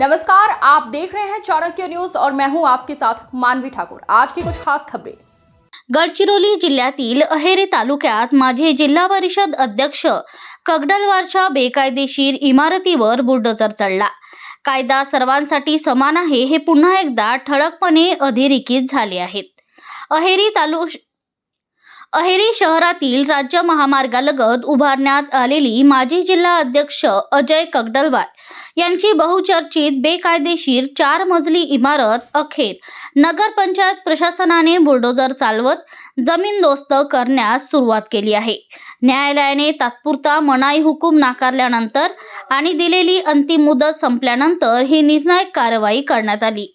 नमस्कार, आप देख रहे हैं चाणक्य न्यूज और मैं हूं आपके साथ मानवी ठाकुर। आज की कुछ खास खबरें। गडचिरोली जिल्ह्यातील अहेरी तालुक्यात माजी जिल्हा परिषद अध्यक्ष कगडलवारच्या बेकायदेशीर इमारतीवर बुलडोझर चढला। कायदा सर्वांसाठी समान आहे हे पुन्हा एकदा ठळकपणे अधोरेखित झाले आहेत। अहेरी शहरातील राज्य महामार्गालगत उभारण्यात आलेली माजी जिल्हा अध्यक्ष अजय कगडलवार यांची बहुचर्चित बेकायदेशीर 4 मजली इमारत अखेर नगरपंचायत प्रशासनाने बुलडोझर चालवत जमीनदोस्त करण्यास सुरुवात केली आहे। न्यायालयाने तात्पुरता मनाई हुकूम नाकारल्यानंतर आणि दिलेली अंतिम मुदत संपल्यानंतर ही निर्णायक कारवाई करण्यात आली।